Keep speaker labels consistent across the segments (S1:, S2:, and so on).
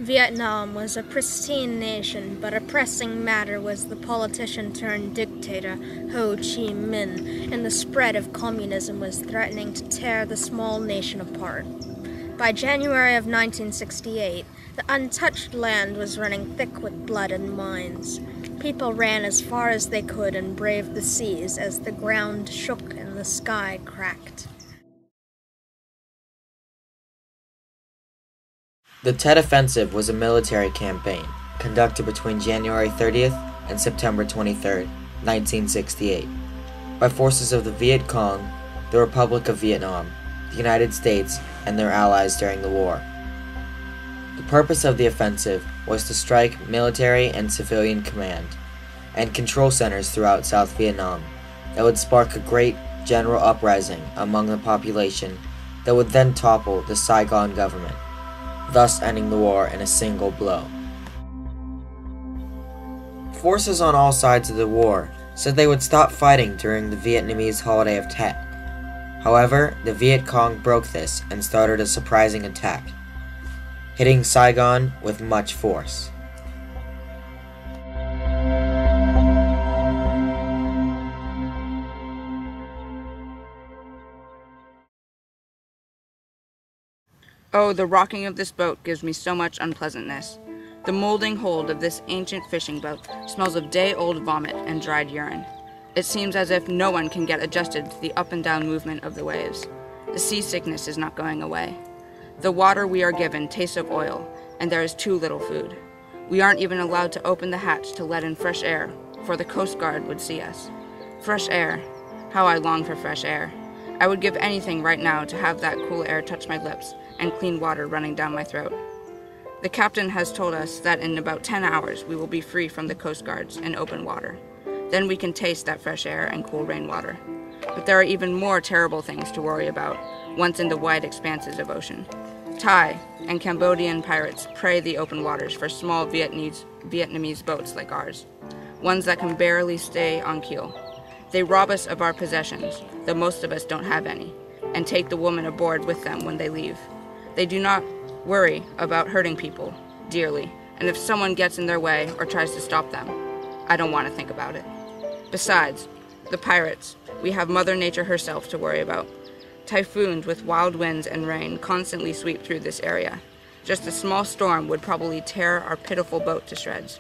S1: Vietnam was a pristine nation, but a pressing matter was the politician-turned-dictator Ho Chi Minh, and the spread of communism was threatening to tear the small nation apart. By January of 1968, the untouched land was running thick with blood and mines. People ran as far as they could and braved the seas as the ground shook and the sky cracked.
S2: The Tet Offensive was a military campaign conducted between January 30th and September 23rd, 1968, by forces of the Viet Cong, the Republic of Vietnam, the United States, and their allies during the war. The purpose of the offensive was to strike military and civilian command and control centers throughout South Vietnam that would spark a great general uprising among the population that would then topple the Saigon government, thus ending the war in a single blow. Forces on all sides of the war said they would stop fighting during the Vietnamese holiday of Tet. However, the Viet Cong broke this and started a surprising attack, hitting Saigon with much force.
S3: Oh, the rocking of this boat gives me so much unpleasantness. The molding hold of this ancient fishing boat smells of day-old vomit and dried urine. It seems as if no one can get adjusted to the up and down movement of the waves. The seasickness is not going away. The water we are given tastes of oil, and there is too little food. We aren't even allowed to open the hatch to let in fresh air, for the Coast Guard would see us. Fresh air. How I long for fresh air. I would give anything right now to have that cool air touch my lips and clean water running down my throat. The captain has told us that in about 10 hours we will be free from the Coast Guards in open water. Then we can taste that fresh air and cool rainwater. But there are even more terrible things to worry about once in the wide expanses of ocean. Thai and Cambodian pirates prey the open waters for small Vietnamese boats like ours, ones that can barely stay on keel. They rob us of our possessions, though most of us don't have any, and take the woman aboard with them when they leave. They do not worry about hurting people dearly, and if someone gets in their way or tries to stop them, I don't want to think about it. Besides, the pirates, we have Mother Nature herself to worry about. Typhoons with wild winds and rain constantly sweep through this area. Just a small storm would probably tear our pitiful boat to shreds.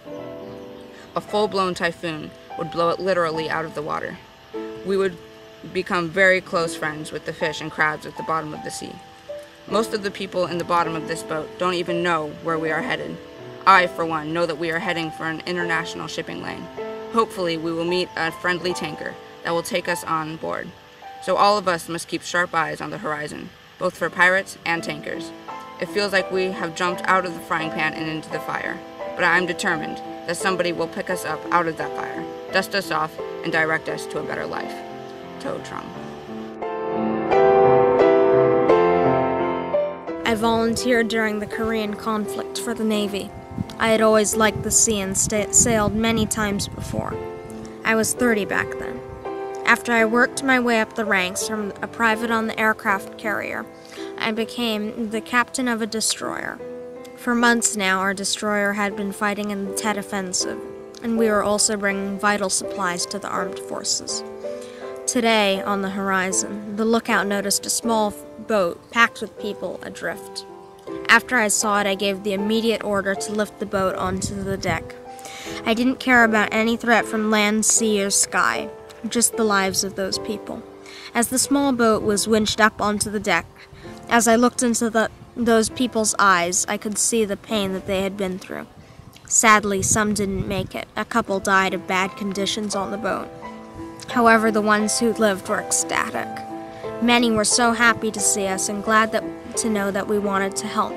S3: A full-blown typhoon would blow it literally out of the water. We would become very close friends with the fish and crabs at the bottom of the sea. Most of the people in the bottom of this boat don't even know where we are headed. I, for one, know that we are heading for an international shipping lane. Hopefully, we will meet a friendly tanker that will take us on board. So all of us must keep sharp eyes on the horizon, both for pirates and tankers. It feels like we have jumped out of the frying pan and into the fire, but I am determined that somebody will pick us up out of that fire, dust us off, and direct us to a better life. Toe Trung.
S1: I volunteered during the Korean conflict for the Navy. I had always liked the sea and sailed many times before. I was 30 back then. After I worked my way up the ranks from a private on the aircraft carrier, I became the captain of a destroyer. For months now, our destroyer had been fighting in the Tet Offensive, and we were also bringing vital supplies to the armed forces. Today, on the horizon, the lookout noticed a small boat packed with people adrift. After I saw it, I gave the immediate order to lift the boat onto the deck. I didn't care about any threat from land, sea, or sky, just the lives of those people. As the small boat was winched up onto the deck, as I looked into those people's eyes, I could see the pain that they had been through. Sadly, some didn't make it. A couple died of bad conditions on the boat. However, the ones who lived were ecstatic. Many were so happy to see us and glad to know that we wanted to help.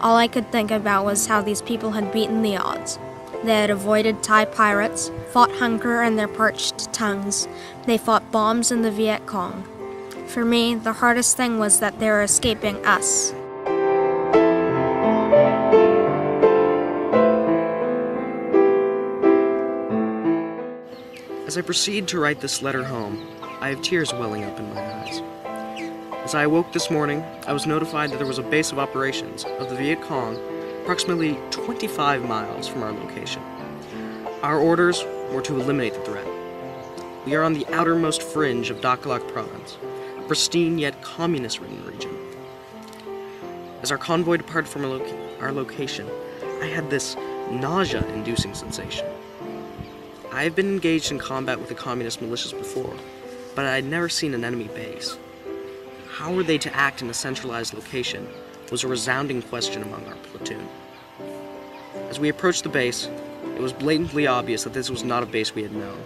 S1: All I could think about was how these people had beaten the odds. They had avoided Thai pirates, fought hunger and their parched tongues. They fought bombs and the Viet Cong. For me, the hardest thing was that they were escaping us.
S4: As I proceed to write this letter home, I have tears welling up in my eyes. As I awoke this morning, I was notified that there was a base of operations of the Viet Cong approximately 25 miles from our location. Our orders were to eliminate the threat. We are on the outermost fringe of Dakhilak province, a pristine yet communist-ridden region. As our convoy departed from our location, I had this nausea-inducing sensation. I have been engaged in combat with the communist militias before, but I had never seen an enemy base. How were they to act in a centralized location was a resounding question among our platoon. As we approached the base, it was blatantly obvious that this was not a base we had known.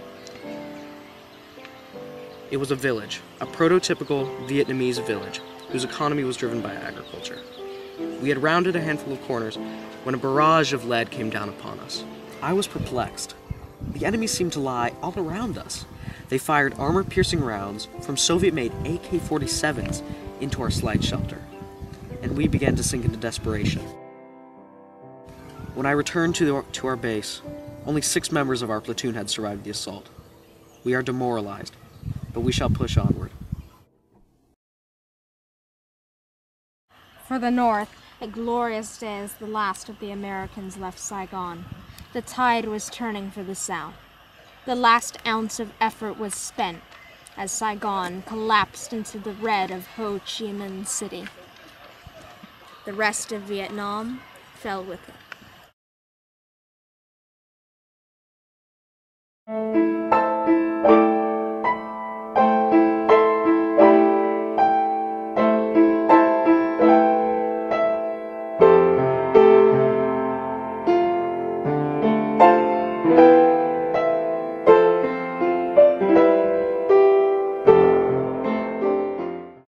S4: It was a village, a prototypical Vietnamese village, whose economy was driven by agriculture. We had rounded a handful of corners when a barrage of lead came down upon us. I was perplexed. The enemy seemed to lie all around us. They fired armor-piercing rounds from Soviet-made AK-47s into our slight shelter, and we began to sink into desperation. When I returned to our base, only 6 members of our platoon had survived the assault. We are demoralized, but we shall push onward.
S1: For the North, a glorious day as the last of the Americans left Saigon. The tide was turning for the South. The last ounce of effort was spent as Saigon collapsed into the red of Ho Chi Minh City. The rest of Vietnam fell with it.